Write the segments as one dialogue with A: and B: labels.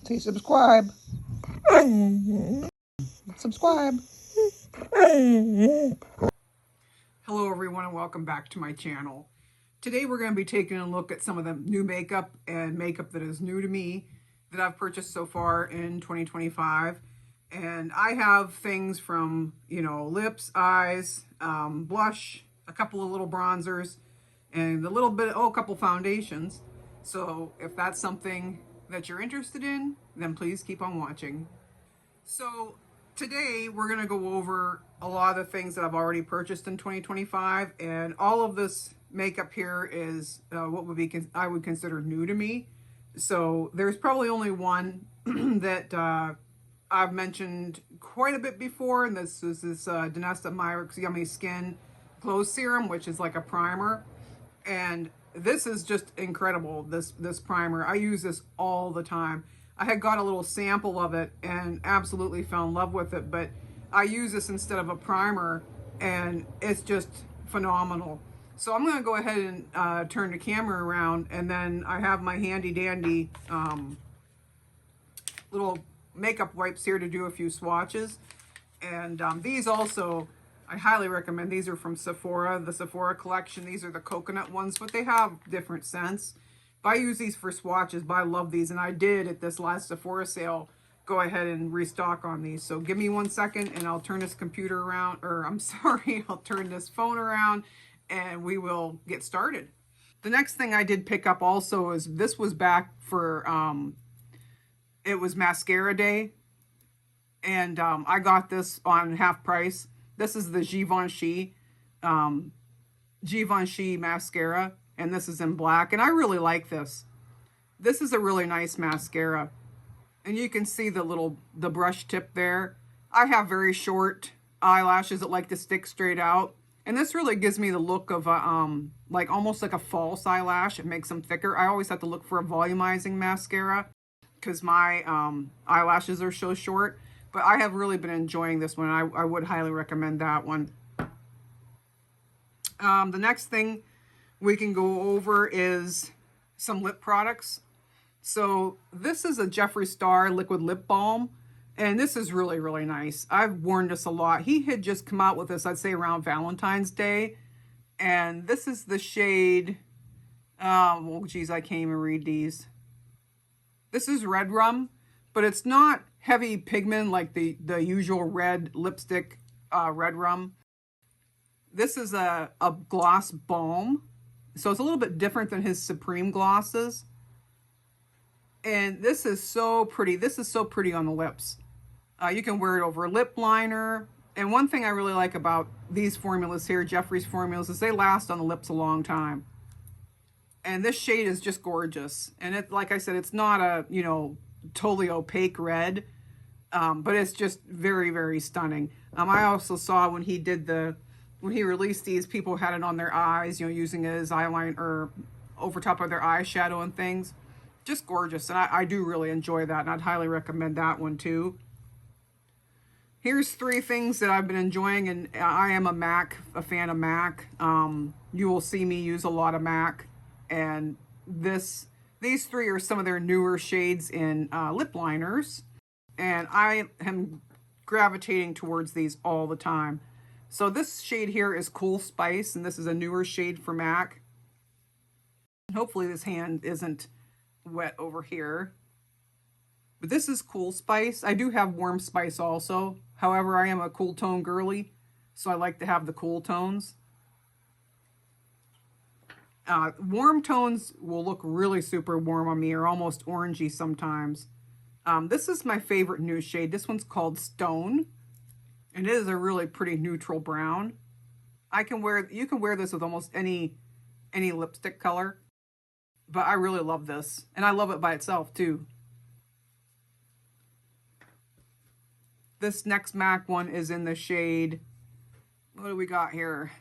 A: Say subscribe. Subscribe. Hello everyone and welcome back to my channel. Today we're going to be taking a look at some of the new makeup and makeup that is new to me that I've purchased so far in 2025. And I have things from, lips, eyes, blush, a couple of little bronzers, and a couple foundations. So if that's something that you're interested in, then please keep on watching. So today we're going to go over a lot of the things that I've already purchased in 2025, and all of this makeup here is I would consider new to me. So there's probably only one that I've mentioned quite a bit before, and this is this Danessa Myricks Yummy Skin Glow Serum, which is like a primer. And this is just incredible, this primer. I use this all the time. I had got a little sample of it and absolutely fell in love with it, but I use this instead of a primer, and it's just phenomenal. So I'm going to go ahead and turn the camera around, and then I have my handy dandy little makeup wipes here to do a few swatches. And these also, I highly recommend. These are from Sephora, the Sephora collection. These are the coconut ones, but they have different scents. But I use these for swatches, but I love these. And I did, at this last Sephora sale, go ahead and restock on these. So give me 1 second and I'll turn this computer around, or I'm sorry, I'll turn this phone around and we will get started. The next thing I did pick up also is, this was back for, it was mascara day. And I got this on half price. This is the Givenchy mascara, and this is in black, and I really like this. This is a really nice mascara, and you can see the brush tip there. I have very short eyelashes that like to stick straight out, and this really gives me the look of like almost like a false eyelash. It makes them thicker. I always have to look for a volumizing mascara because my eyelashes are so short. But I have really been enjoying this one. I would highly recommend that one. The next thing we can go over is some lip products. So this is a Jeffree Star liquid lip balm, and this is really, really nice. I've worn this a lot. He had just come out with this, I'd say around Valentine's Day. And this is the shade, oh geez, I can't even read these. This is Red Rum, but it's not heavy pigment like the usual red lipstick Red Rum. This is a gloss balm, so it's a little bit different than his Supreme glosses. And this is so pretty. This is so pretty on the lips. You can wear it over a lip liner. And one thing I really like about these formulas here, Jeffree's formulas, is they last on the lips a long time. And this shade is just gorgeous. And it, like I said, it's not a, totally opaque red, but it's just very, very stunning. I also saw when he released these, people had it on their eyes, using it as eyeliner or over top of their eyeshadow and things. Just gorgeous. And I do really enjoy that, and I'd highly recommend that one too. Here's 3 things that I've been enjoying, and I am a fan of MAC. You will see me use a lot of MAC, and these 3 are some of their newer shades in lip liners, and I am gravitating towards these all the time. So this shade here is Cool Spice, and this is a newer shade for MAC. Hopefully this hand isn't wet over here. But this is Cool Spice. I do have Warm Spice also. However, I am a cool tone girly, so I like to have the cool tones. Warm tones will look really super warm on me, or almost orangey sometimes. This is my favorite new shade. This one's called Stone, and it is a really pretty neutral brown. You can wear this with almost any lipstick color, but I really love this, and I love it by itself too. This next MAC one is in the shade, what do we got here?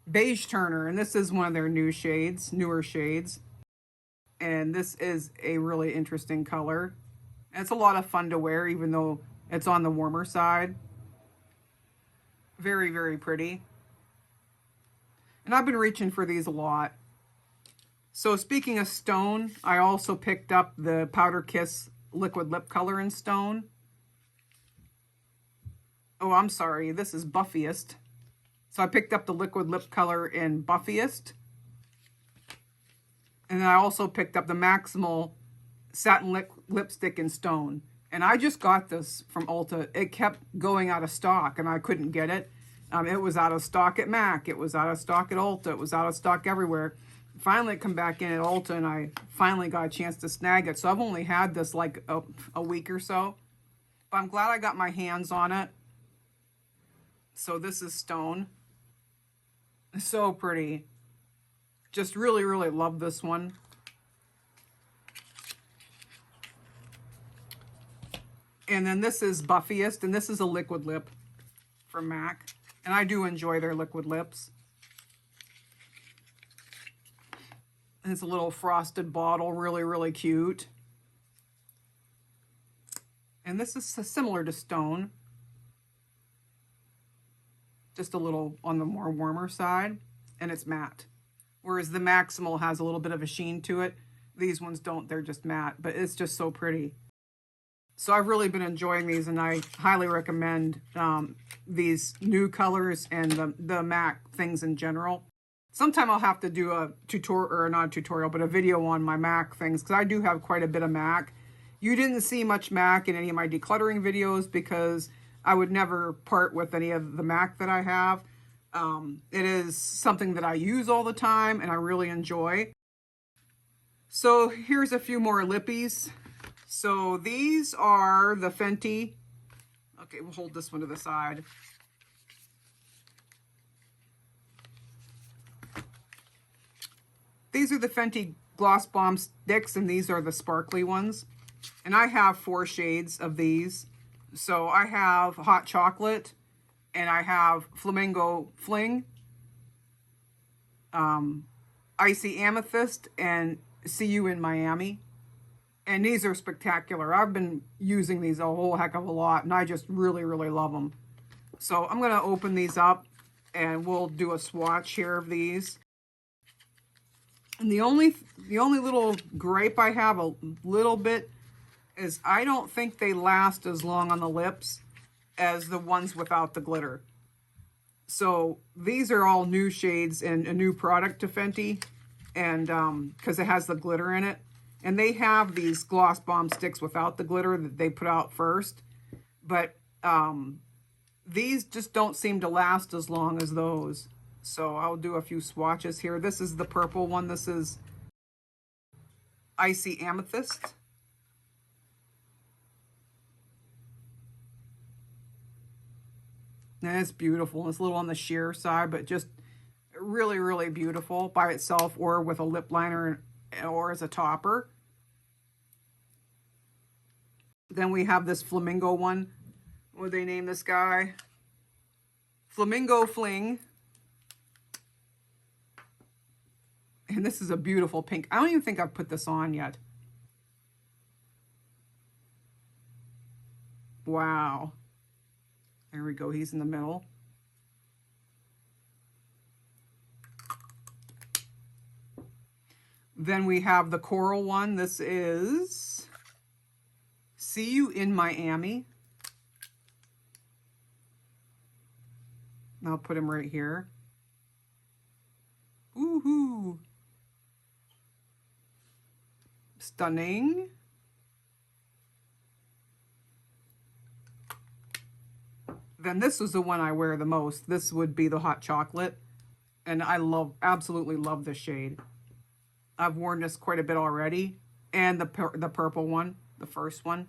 A: Beige Turner, and this is one of their newer shades. And this is a really interesting color. And it's a lot of fun to wear, even though it's on the warmer side. Very, very pretty. And I've been reaching for these a lot. So speaking of stone, I also picked up the Powder Kiss liquid lip color in stone. Oh, I'm sorry, this is Buffiest. So I picked up the liquid lip color in Buffiest. And then I also picked up the Maximal satin lipstick in stone. And I just got this from Ulta. It kept going out of stock and I couldn't get it. It was out of stock at MAC. It was out of stock at Ulta. It was out of stock everywhere. Finally, it come back in at Ulta and I finally got a chance to snag it. So I've only had this like a week or so. But I'm glad I got my hands on it. So this is stone. So pretty. Just really, really love this one. And then this is Buffiest, and this is a liquid lip from MAC. And I do enjoy their liquid lips. And it's a little frosted bottle, really, really cute. And this is similar to stone. Just a little on the more warmer side, and it's matte. Whereas the Maximal has a little bit of a sheen to it. These ones don't, they're just matte, but it's just so pretty. So I've really been enjoying these, and I highly recommend these new colors and the MAC things in general. Sometime I'll have to do a tutorial, or not a tutorial, but a video on my MAC things, because I do have quite a bit of MAC. You didn't see much MAC in any of my decluttering videos because I would never part with any of the MAC that I have. It is something that I use all the time and I really enjoy. So here's a few more lippies. So these are the Fenty. Okay, we'll hold this one to the side. These are the Fenty Gloss Bomb Sticks, and these are the sparkly ones. And I have 4 shades of these. So I have Hot Chocolate, and I have Flamingo Fling, Icy Amethyst, and See You in Miami. And these are spectacular. I've been using these a whole heck of a lot, and I just really, really love them. So I'm going to open these up, and we'll do a swatch here of these. And the only little gripe I have a little bit is I don't think they last as long on the lips as the ones without the glitter. So these are all new shades and a new product to Fenty, and because it has the glitter in it. And they have these Gloss Bomb Sticks without the glitter that they put out first. But these just don't seem to last as long as those. So I'll do a few swatches here. This is the purple one. This is Icy Amethyst. And it's beautiful. It's a little on the sheer side, but just really, really beautiful by itself or with a lip liner or as a topper. Then we have this Flamingo one. What would they name this guy? Flamingo Fling. And this is a beautiful pink. I don't even think I've put this on yet. Wow. There we go. He's in the middle. Then we have the coral one. This is See You in Miami. I'll put him right here. Woohoo! Stunning. Then this is the one I wear the most. This would be the Hot Chocolate. And I absolutely love this shade. I've worn this quite a bit already. And the purple one, the first one.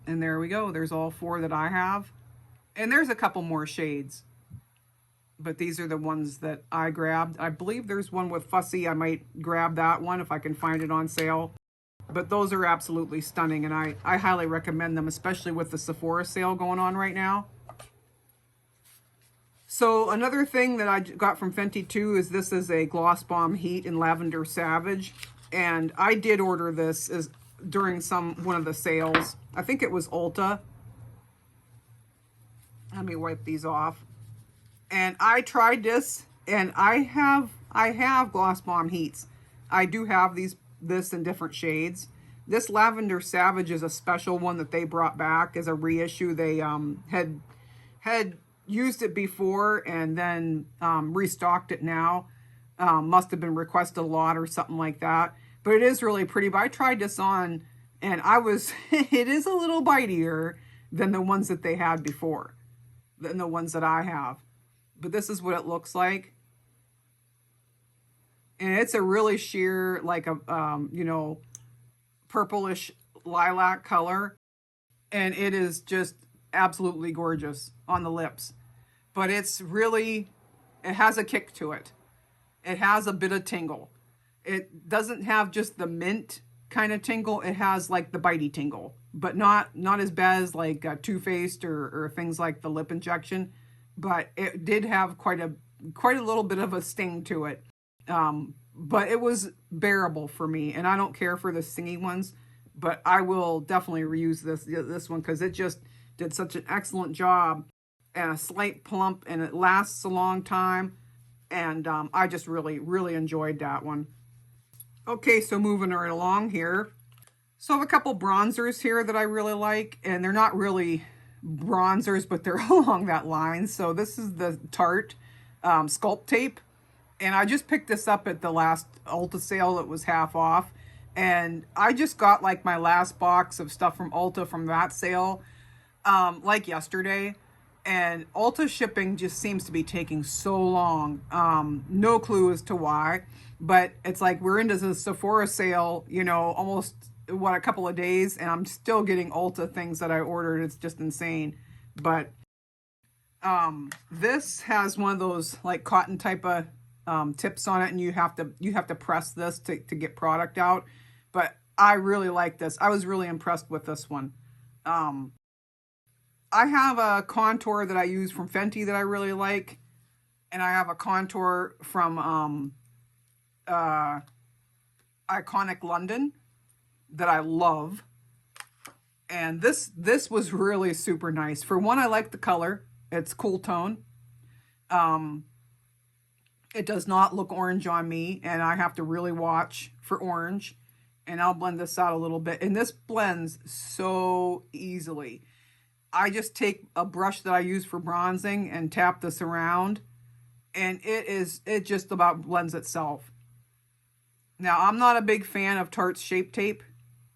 A: And there we go. There's all 4 that I have. And there's a couple more shades. But these are the ones that I grabbed. I believe there's one with Fussy. I might grab that one if I can find it on sale. But those are absolutely stunning, and I highly recommend them, especially with the Sephora sale going on right now. So another thing that I got from Fenty too is this is a Gloss Bomb Heat in Lavender Savage. And I did order this during one of the sales. I think it was Ulta. Let me wipe these off. And I tried this And I have Gloss Bomb Heats. I do have this in different shades. This Lavender Savage is a special one that they brought back as a reissue. They had used it before and then restocked it now. Must have been requested a lot or something like that. But it is really pretty. But I tried this on and it is a little bitier than the ones that they had before, than the ones that I have. But this is what it looks like. And it's a really sheer, like a, purplish lilac color. And it is just absolutely gorgeous on the lips. But it has a kick to it. It has a bit of tingle. It doesn't have just the mint kind of tingle. It has like the bitey tingle, but not as bad as like Too Faced or things like the lip injection. But it did have quite a little bit of a sting to it. But it was bearable for me, and I don't care for the stingy ones, but I will definitely reuse this one because it just did such an excellent job, and a slight plump, and it lasts a long time, and I just really enjoyed that one. Okay, so moving right along here. So I have a couple bronzers here that I really like, and they're not really bronzers, but they're along that line. So this is the Tarte Sculpt Tape. And I just picked this up at the last Ulta sale that was half off. And I just got like my last box of stuff from Ulta from that sale like yesterday. And Ulta shipping just seems to be taking so long. No clue as to why. But it's like we're into the Sephora sale, almost, a couple of days. And I'm still getting Ulta things that I ordered. It's just insane. But this has one of those like cotton type of tips on it, and you have to press this to get product out. But I really like this. I was really impressed with this one. I have a contour that I use from Fenty that I really like, and I have a contour from Iconic London that I love. And this was really super nice. For one, I like the color. It's cool tone. It does not look orange on me, and I have to really watch for orange. And I'll blend this out a little bit. And this blends so easily. I just take a brush that I use for bronzing and tap this around, and it just about blends itself. Now, I'm not a big fan of Tarte's Shape Tape.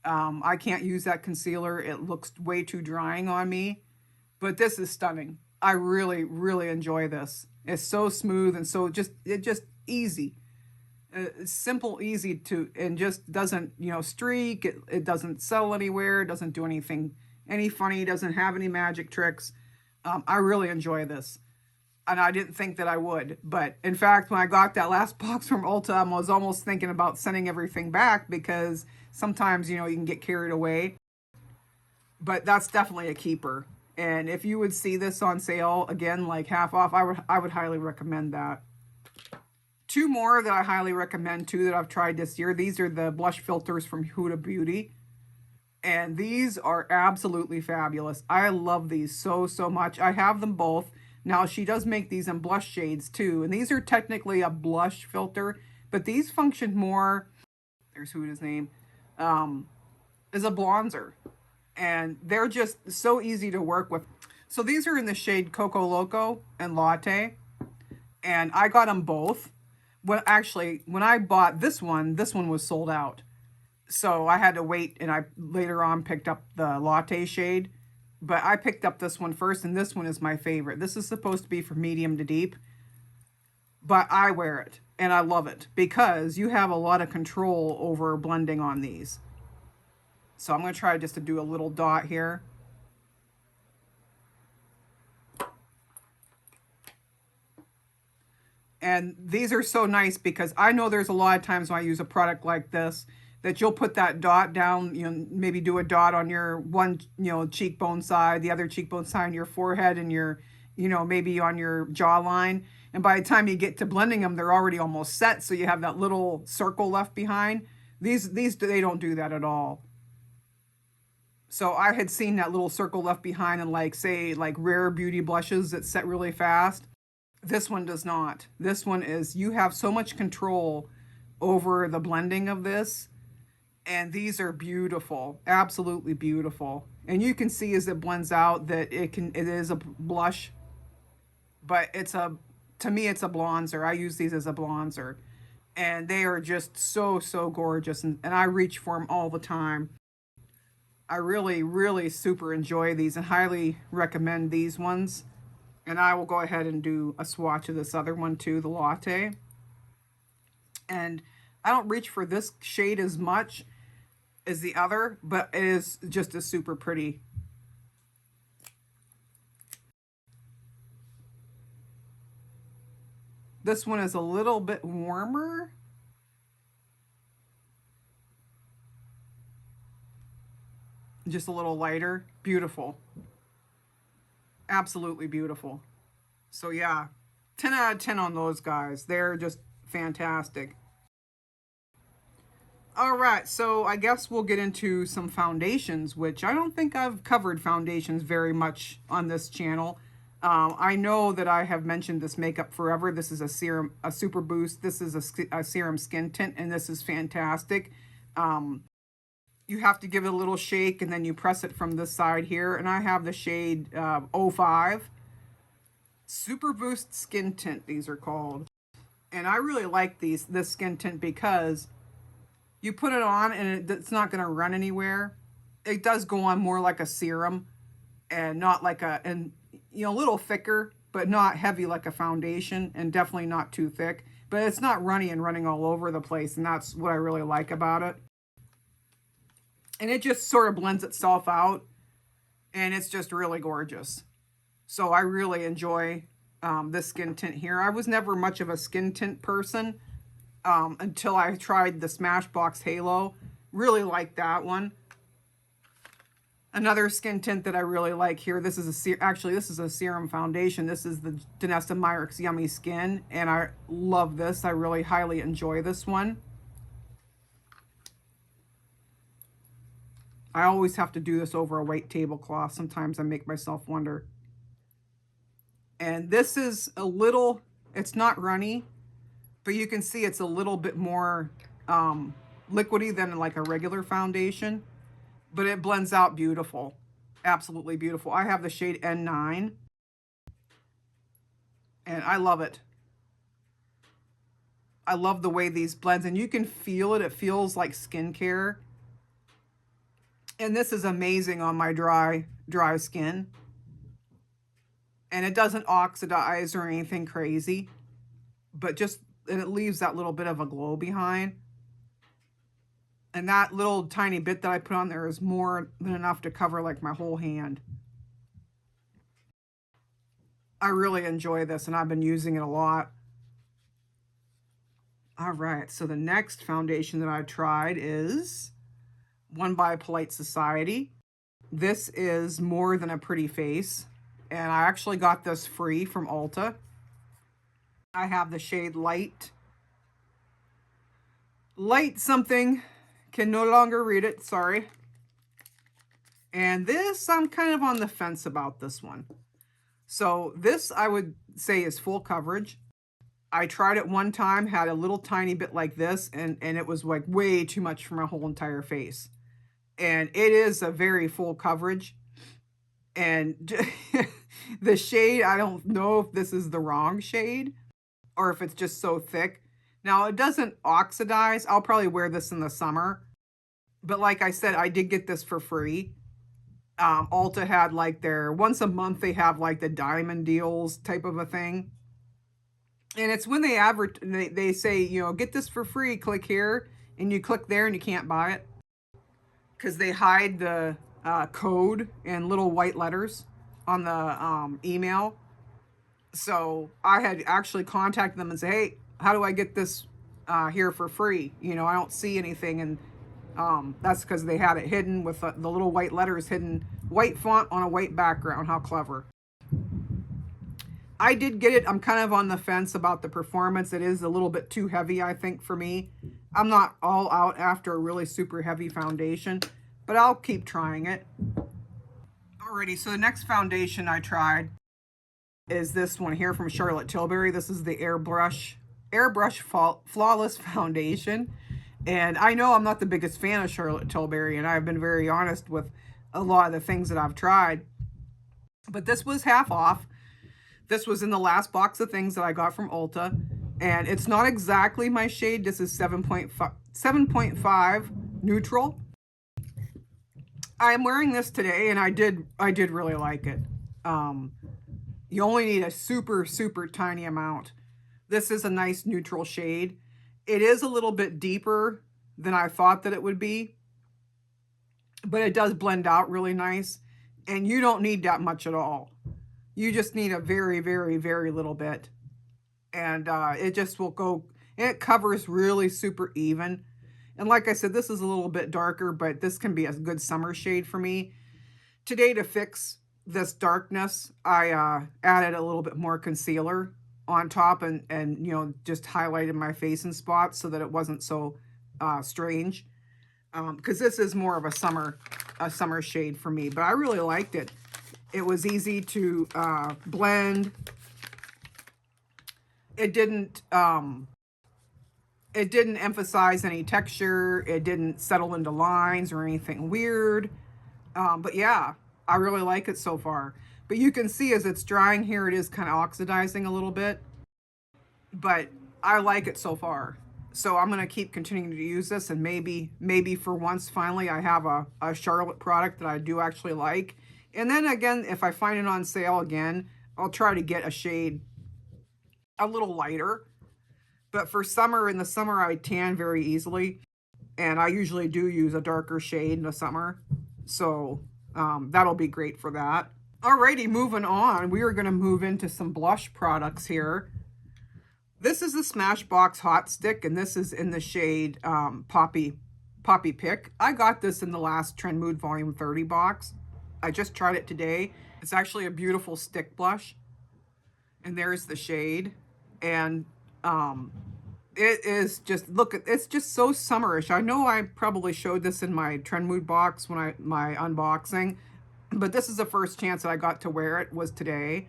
A: I can't use that concealer. It looks way too drying on me. But this is stunning. I really enjoy this. It's so smooth and so just easy. Simple, easy to, and just doesn't, streak. It doesn't settle anywhere. It doesn't do anything any funny. Doesn't have any magic tricks. I really enjoy this. And I didn't think that I would. But in fact, when I got that last box from Ulta, I was almost thinking about sending everything back because sometimes, you can get carried away. But that's definitely a keeper. And if you would see this on sale, again, like half off, I would highly recommend that. Two more that I highly recommend too that I've tried this year. These are the blush filters from Huda Beauty. And these are absolutely fabulous. I love these so much. I have them both. Now, she does make these in blush shades too. And these are technically a blush filter, but these function more, there's Huda's name, as a bronzer. And they're just so easy to work with. So these are in the shade Coco Loco and Latte. And I got them both. When I bought this one was sold out. So I had to wait, and I later on picked up the Latte shade. But I picked up this one first, and this one is my favorite. This is supposed to be for medium to deep. But I wear it, and I love it, because you have a lot of control over blending on these. So I'm going to try just to do a little dot here. And these are so nice because I know there's a lot of times when I use a product like this that you'll put that dot down, maybe do a dot on your one, cheekbone side, the other cheekbone side on your forehead, and your, maybe on your jawline. And by the time you get to blending them, they're already almost set. So you have that little circle left behind. These, they don't do that at all. So I had seen that little circle left behind in, like, say, like Rare Beauty blushes that set really fast. This one does not. This one is, you have so much control over the blending of this. And these are beautiful, absolutely beautiful. And you can see as it blends out that it is a blush, but to me, it's a bronzer. I use these as a bronzer. And they are just so, so gorgeous. And I reach for them all the time. I really, really super enjoy these and highly recommend these ones. And I will go ahead and do a swatch of this other one too, the Latte. And I don't reach for this shade as much as the other, but it is just a super pretty. This one is a little bit warmer. Just a little lighter. Beautiful. Absolutely beautiful. So yeah, 10 out of 10 on those guys. They're just fantastic. All right, so I guess we'll get into some foundations, which I don't think I've covered foundations very much on this channel. I know that I have mentioned this Makeup Forever. This is a serum, a super boost. This is a serum skin tint, and this is fantastic. You have to give it a little shake, and then you press it from this side here. And I have the shade 05. Super Boost Skin Tint, these are called. And I really like this skin tint because you put it on and it's not going to run anywhere. It does go on more like a serum and not like a little thicker, but not heavy like a foundation, and definitely not too thick. But it's not runny and running all over the place, and that's what I really like about it. And it just sort of blends itself out, and it's just really gorgeous. So I really enjoy this skin tint here. I was never much of a skin tint person until I tried the Smashbox Halo. Really like that one. Another skin tint that I really like here, this is a serum foundation. This is the Danessa Myricks Yummy Skin, and I love this. I really highly enjoy this one. I always have to do this over a white tablecloth. Sometimes I make myself wonder. And this is a little, it's not runny, but you can see it's a little bit more liquidy than like a regular foundation. But it blends out beautiful. Absolutely beautiful. I have the shade N9. And I love it. I love the way these blends. And you can feel it. It feels like skincare. And this is amazing on my dry skin. And it doesn't oxidize or anything crazy. But and it leaves that little bit of a glow behind. And that little tiny bit that I put on there is more than enough to cover like my whole hand. I really enjoy this, and I've been using it a lot. All right, so the next foundation that I tried is one by Polite Society. This is More Than a Pretty Face, and I actually got this free from Ulta. I have the shade Light something. Can no longer read it, sorry. And this, I'm kind of on the fence about this one. So this, I would say, is full coverage. I tried it one time, had a little tiny bit like this, and it was like way too much for my whole entire face. And it is a very full coverage. And the shade, I don't know if this is the wrong shade or if it's just so thick. Now, it doesn't oxidize. I'll probably wear this in the summer. But like I said, I did get this for free. Ulta had like once a month, they have like the diamond deals type of a thing. And it's when they say, get this for free, click here. And you click there and you can't buy it. Because they hide the code in little white letters on the email. So I had actually contacted them and say, hey, how do I get this here for free? I don't see anything. And that's because they had it hidden with the little white letters hidden, white font on a white background. How clever. I did get it. I'm kind of on the fence about the performance. It is a little bit too heavy, I think, for me. I'm not all out after a really super heavy foundation, but I'll keep trying it. Alrighty, so the next foundation I tried is this one here from Charlotte Tilbury. This is the Airbrush Flawless Foundation. And I know I'm not the biggest fan of Charlotte Tilbury, and I've been very honest with a lot of the things that I've tried. But this was half off. This was in the last box of things that I got from Ulta. And it's not exactly my shade. This is 7.5 neutral. I'm wearing this today, and I did really like it. You only need a super tiny amount. This is a nice neutral shade. It is a little bit deeper than I thought that it would be, but it does blend out really nice, and you don't need that much at all. You just need a very little bit, and it just will go, it covers really super even. And like I said, this is a little bit darker, but this can be a good summer shade for me. Today, to fix this darkness, I added a little bit more concealer on top and you know, just highlighted my face in spots so that it wasn't so strange. Because this is more of a summer shade for me, but I really liked it. It was easy to blend. It didn't emphasize any texture. It didn't settle into lines or anything weird. But yeah, I really like it so far. But you can see as it's drying here, it is kind of oxidizing a little bit. But I like it so far. So I'm going to keep continuing to use this, and maybe for once, finally, I have a Charlotte product that I do actually like. And then again, if I find it on sale again, I'll try to get a shade a little lighter. But for summer, in the summer, I tan very easily. And I usually do use a darker shade in the summer. So that'll be great for that. Alrighty, moving on. We are going to move into some blush products here. This is the Smashbox Hot Stick, and this is in the shade Poppy Pick. I got this in the last Trend Mood Volume 30 box. I just tried it today. It's actually a beautiful stick blush. And there's the shade. And it is just, look, it's just so summerish. I know I probably showed this in my Trend Mood box when my unboxing, but this is the first chance that I got to wear it, was today.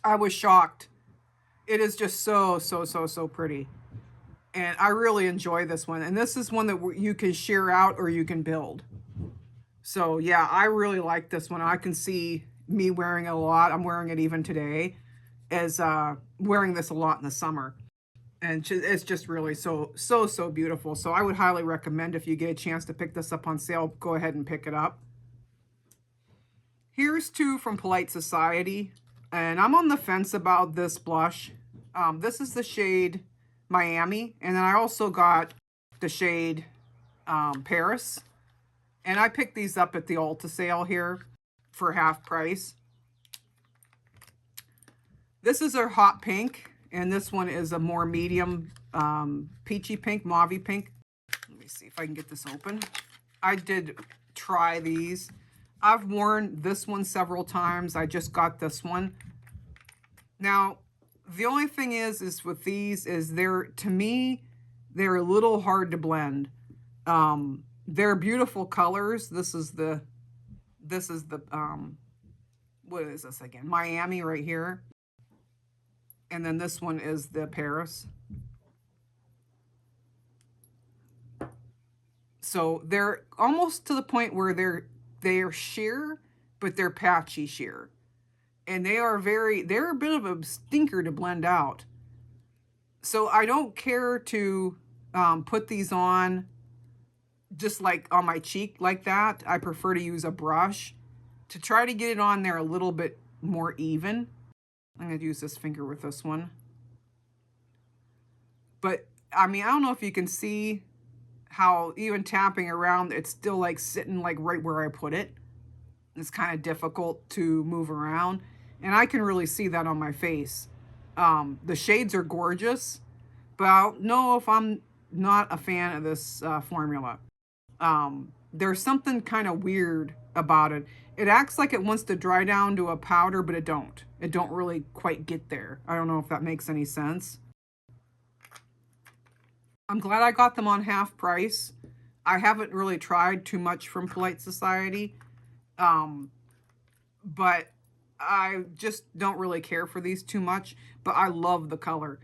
A: I was shocked. It is just so pretty. And I really enjoy this one. And this is one that you can sheer out or you can build. So yeah, I really like this one. I can see me wearing it a lot. I'm wearing it even today, as wearing this a lot in the summer. And it's just really so beautiful. So I would highly recommend, if you get a chance to pick this up on sale, go ahead and pick it up. Here's two from Polite Society. And I'm on the fence about this blush. This is the shade Miami. And then I also got the shade Paris. And I picked these up at the Ulta sale here for half price. This is a hot pink. And this one is a more medium peachy pink, mauvey pink. Let me see if I can get this open. I did try these. I've worn this one several times. I just got this one. Now, the only thing is with these is to me, they're a little hard to blend. They're beautiful colors. This is the what is this again? Miami right here. And then this one is the Paris. So they're almost to the point where they're sheer, but they're patchy sheer. And they're a bit of a stinker to blend out. So I don't care to put these on just like on my cheek like that. I prefer to use a brush to try to get it on there a little bit more even. I'm going to use this finger with this one. But, I mean, I don't know if you can see how even tapping around, it's still like sitting like right where I put it. It's kind of difficult to move around. And I can really see that on my face. The shades are gorgeous, but I don't know if I'm not a fan of this formula. There's something kind of weird about it. It acts like it wants to dry down to a powder, but it don't. It don't really quite get there. I don't know if that makes any sense. I'm glad I got them on half price. I haven't really tried too much from Polite Society. But I just don't really care for these too much, but I love the color.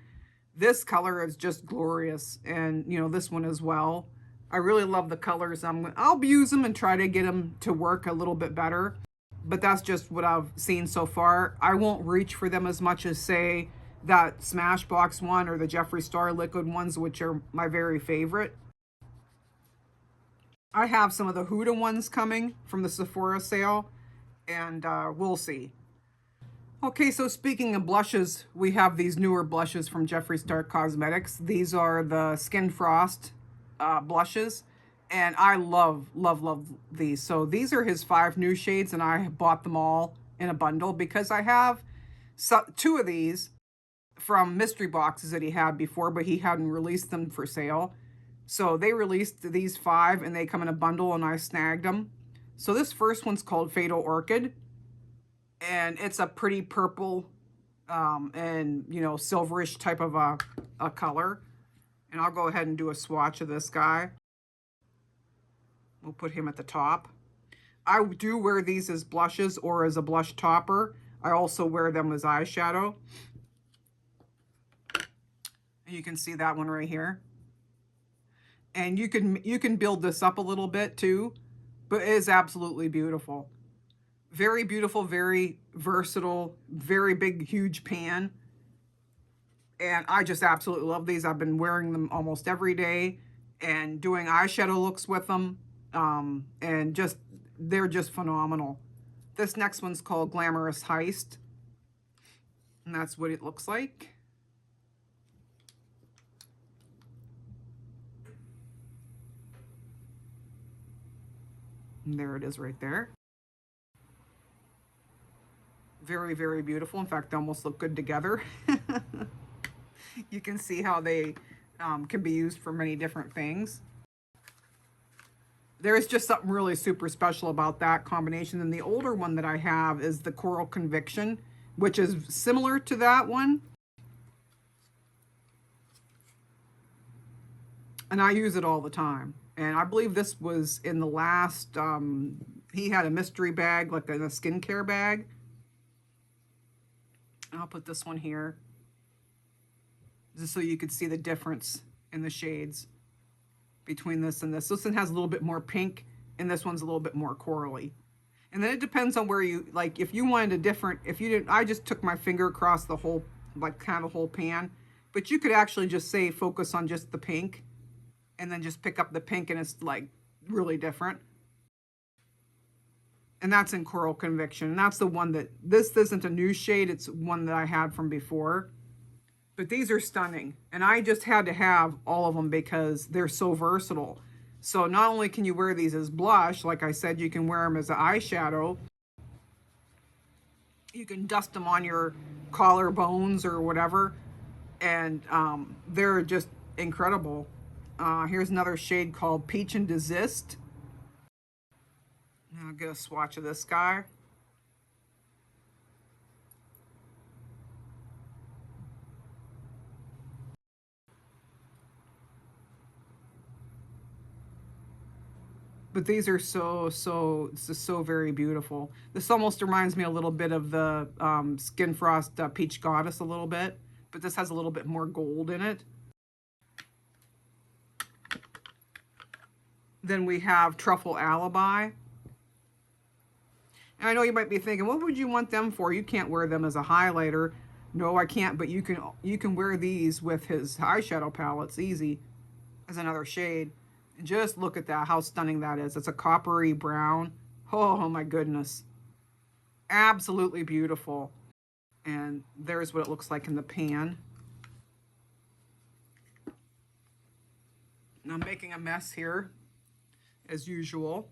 A: This color is just glorious, and you know, this one as well. I really love the colors. I'll use them and try to get them to work a little bit better, but that's just what I've seen so far. I won't reach for them as much as, say, that Smashbox one or the Jeffree Star liquid ones, which are my very favorite. I have some of the Huda ones coming from the Sephora sale, and we'll see. Okay, so speaking of blushes, we have these newer blushes from Jeffree Star Cosmetics. These are the Skin Frost blushes, and I love these. So these are his 5 new shades, and I bought them all in a bundle because I have 2 of these from mystery boxes that he had before, but he hadn't released them for sale. So they released these 5, and they come in a bundle, and I snagged them. So this first one's called Fatal Orchid, and it's a pretty purple and, you know, silverish type of a color. And I'll go ahead and do a swatch of this guy. We'll put him at the top. I do wear these as blushes or as a blush topper. I also wear them as eyeshadow. You can see that one right here. And you can build this up a little bit too, but it is absolutely beautiful. Very beautiful, very versatile, very big, huge pan. And I just absolutely love these. I've been wearing them almost every day and doing eyeshadow looks with them. And just, they're just phenomenal. This next one's called Glamorous Heist. And that's what it looks like. And there it is right there. Very, very beautiful. In fact, they almost look good together. You can see how they can be used for many different things. There is just something really super special about that combination. And the older one that I have is the Coral Conviction, which is similar to that one. And I use it all the time. And I believe this was in the last, he had a mystery bag, like a skincare bag. I'll put this one here, just so you could see the difference in the shades between this and this. This one has a little bit more pink, and this one's a little bit more corally. And then it depends on where you, like, if you wanted a different, if you didn't, I just took my finger across the whole, like, kind of the whole pan. But you could actually just say, focus on just the pink, and then just pick up the pink, and it's, like, really different. And that's in Coral Conviction. And that's the one that, this isn't a new shade. It's one that I had from before. But these are stunning. And I just had to have all of them because they're so versatile. So not only can you wear these as blush, like I said, you can wear them as an eyeshadow. You can dust them on your collarbones or whatever. And they're just incredible. Here's another shade called Peach and Desist. I'll get a swatch of this guy. But these are this is so very beautiful. This almost reminds me a little bit of the Skin Frost Peach Goddess a little bit, but this has a little bit more gold in it. Then we have Truffle Alibi. And I know you might be thinking, what would you want them for? You can't wear them as a highlighter. No, I can't, but you can wear these with his eyeshadow palettes, easy, as another shade. And just look at that, how stunning that is. It's a coppery brown. Oh my goodness. Absolutely beautiful. And there's what it looks like in the pan. And I'm making a mess here, as usual.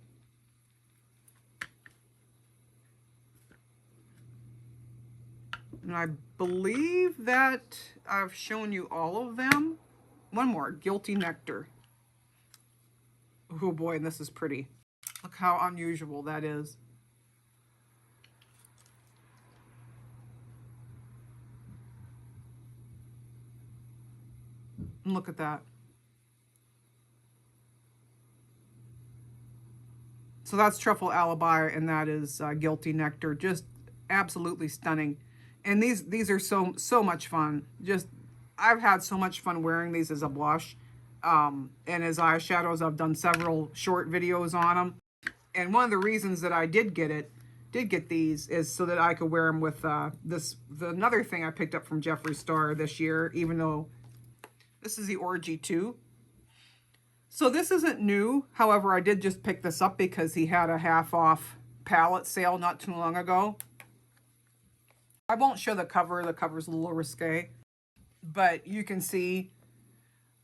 A: And I believe that I've shown you all of them. One more, Guilty Nectar. Oh boy, this is pretty. Look how unusual that is. And look at that. So that's Truffle Alibi, and that is Guilty Nectar. Just absolutely stunning. And these are so much fun. Just, I've had so much fun wearing these as a blush. And as eyeshadows, I've done several short videos on them. And one of the reasons that I did get these is so that I could wear them with another thing I picked up from Jeffree Star this year, even though this is the Orgy 2. So this isn't new. However, I did just pick this up because he had a half off palette sale not too long ago. I won't show the cover. The cover's a little risque, but you can see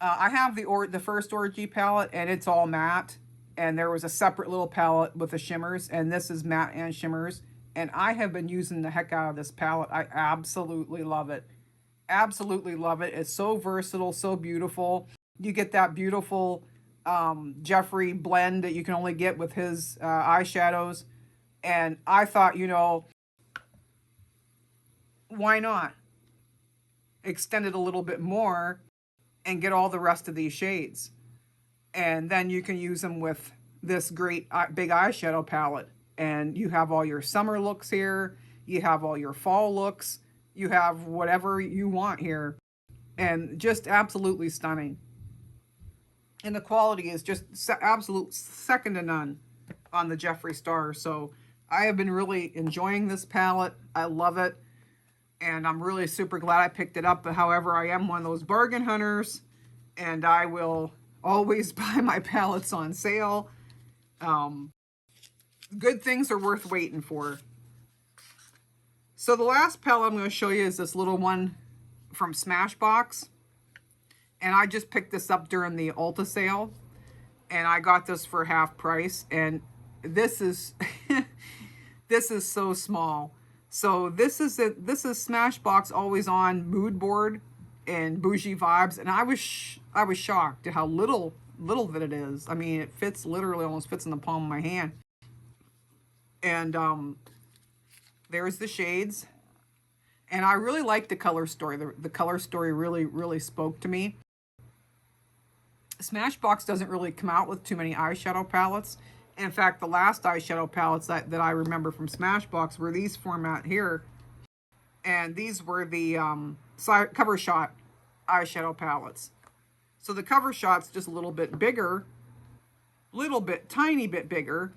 A: I have the first Orgy palette, and it's all matte. And there was a separate little palette with the shimmers, and this is matte and shimmers. And I have been using the heck out of this palette. I absolutely love it. Absolutely love it. It's so versatile, so beautiful. You get that beautiful Jeffree blend that you can only get with his eyeshadows. And I thought, you know, why not extend it a little bit more and get all the rest of these shades? And then you can use them with this great big eyeshadow palette. And you have all your summer looks here. You have all your fall looks. You have whatever you want here. And just absolutely stunning. And the quality is just absolute second to none on the Jeffree Star. So I have been really enjoying this palette. I love it. And I'm really super glad I picked it up. But however, I am one of those bargain hunters. And I will always buy my palettes on sale. Good things are worth waiting for. So the last palette I'm going to show you is this little one from Smashbox. And I just picked this up during the Ulta sale. And I got this for half price. And this is this is so small. So this is Smashbox Always On Mood Board and Bougie Vibes. And I was shocked at how little that it is. I mean, it fits literally, almost fits in the palm of my hand. And there's the shades. And I really like the color story. The color story really spoke to me. Smashbox doesn't really come out with too many eyeshadow palettes. In fact, the last eyeshadow palettes that I remember from Smashbox were these format here. And these were the cover shot eyeshadow palettes. So the cover shot's just a little bit bigger, tiny bit bigger,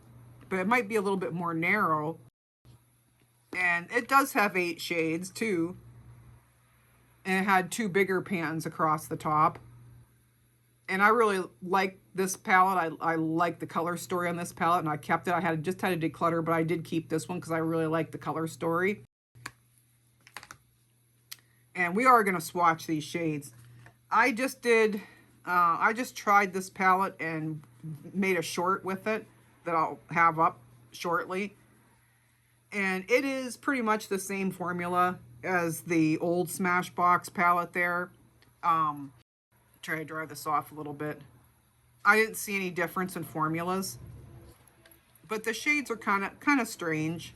A: but it might be a little bit more narrow. And it does have 8 shades too. And it had 2 bigger pans across the top. And I really like this palette. I like the color story on this palette, and I kept it. I just had to declutter, but I did keep this one because I really like the color story. And we are going to swatch these shades. I just tried this palette and made a short with it that I'll have up shortly. And it is pretty much the same formula as the old Smashbox palette there. Try to dry this off a little bit. I didn't see any difference in formulas, but the shades are kind of strange.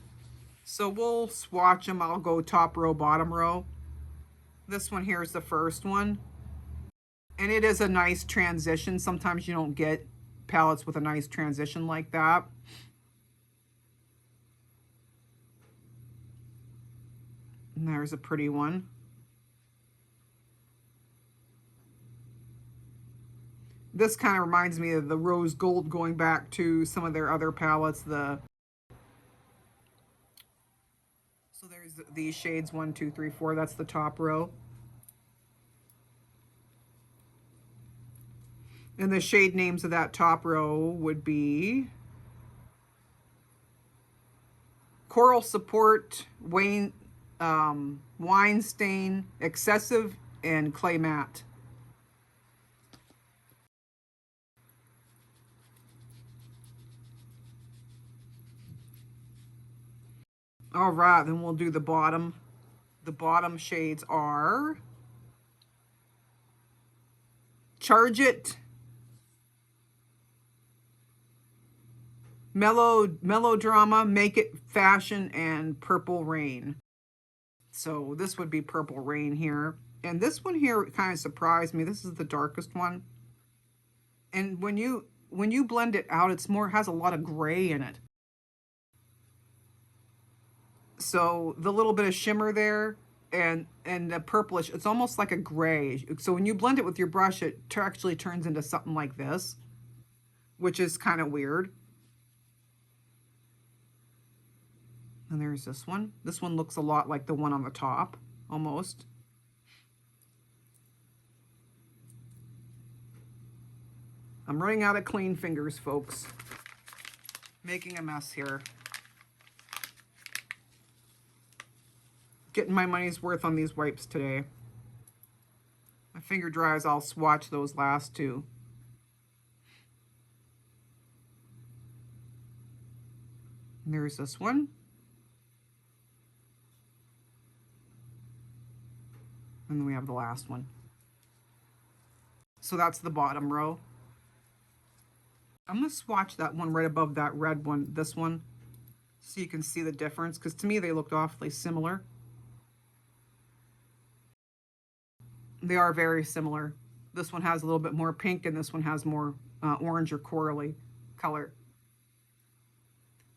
A: So we'll swatch them. I'll go top row, bottom row. This one here is the first one. And it is a nice transition. Sometimes you don't get palettes with a nice transition like that. And there's a pretty one. This kind of reminds me of the rose gold, going back to some of their other palettes. So there's these shades, 1, 2, 3, 4. That's the top row. And the shade names of that top row would be Coral Support, Wine Stain, Excessive, and Clay Matte. All right, then we'll do the bottom. The bottom shades are Charge It, Melodrama, Make It Fashion, and Purple Rain. So this would be Purple Rain here. And this one here kind of surprised me. This is the darkest one. And when you blend it out, it's more, has a lot of gray in it. So the little bit of shimmer there and the purplish, it's almost like a gray. So when you blend it with your brush, it actually turns into something like this, which is kind of weird. And there's this one. This one looks a lot like the one on the top, almost. I'm running out of clean fingers, folks. Making a mess here. Getting my money's worth on these wipes today. My finger dries, I'll swatch those last two. And there's this one. And then we have the last one. So that's the bottom row. I'm going to swatch that one right above that red one, this one, so you can see the difference, because to me they looked awfully similar. They are very similar. This one has a little bit more pink and this one has more orange or corally color.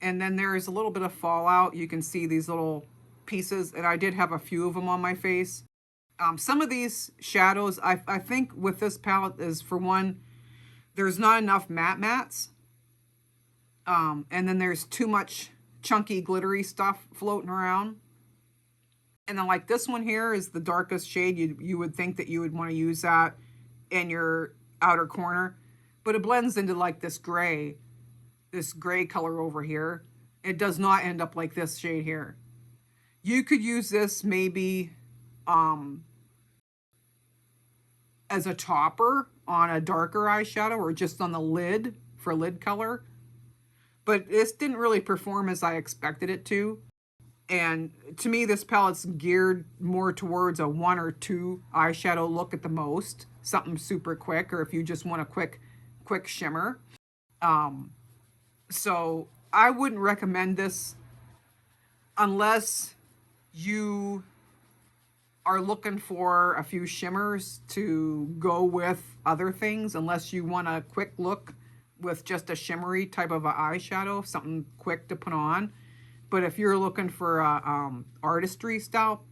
A: And then there's a little bit of fallout. You can see these little pieces, and I did have a few of them on my face. Some of these shadows, I think with this palette is, for one, there's not enough matte mats. And then there's too much chunky glittery stuff floating around. And then like this one here is the darkest shade. You would think that you would want to use that in your outer corner, but it blends into like this gray color over here. It does not end up like this shade here. You could use this maybe as a topper on a darker eyeshadow or just on the lid for lid color. But this didn't really perform as I expected it to. And to me, this palette's geared more towards a 1 or 2 eyeshadow look at the most. Something super quick, or if you just want a quick shimmer. So I wouldn't recommend this unless you are looking for a few shimmers to go with other things, unless you want a quick look with just a shimmery type of an eyeshadow, something quick to put on. But if you're looking for a artistry style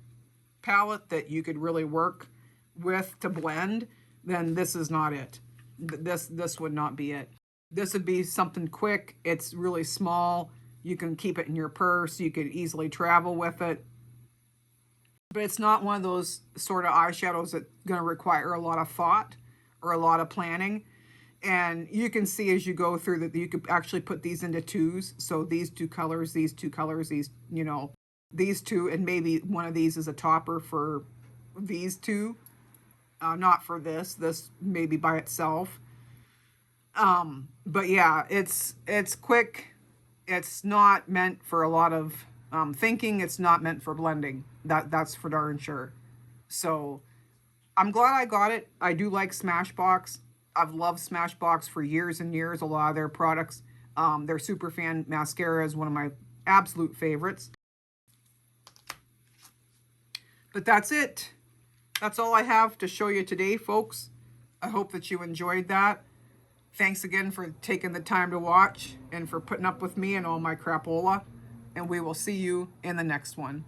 A: palette that you could really work with to blend, then this is not it. This would not be it. This would be something quick. It's really small. You can keep it in your purse. You could easily travel with it. But it's not one of those sort of eyeshadows that's going to require a lot of thought or a lot of planning. And you can see as you go through that you could actually put these into 2s. So these 2 colors, these 2 colors, these, you know, these 2, and maybe one of these is a topper for these 2. Not for this maybe by itself. But yeah, it's quick. It's not meant for a lot of thinking. It's not meant for blending. That's for darn sure. So I'm glad I got it. I do like Smashbox. I've loved Smashbox for years and years. A lot of their products. Their Superfan mascara is one of my absolute favorites. But that's it. That's all I have to show you today, folks. I hope that you enjoyed that. Thanks again for taking the time to watch and for putting up with me and all my crapola. And we will see you in the next one.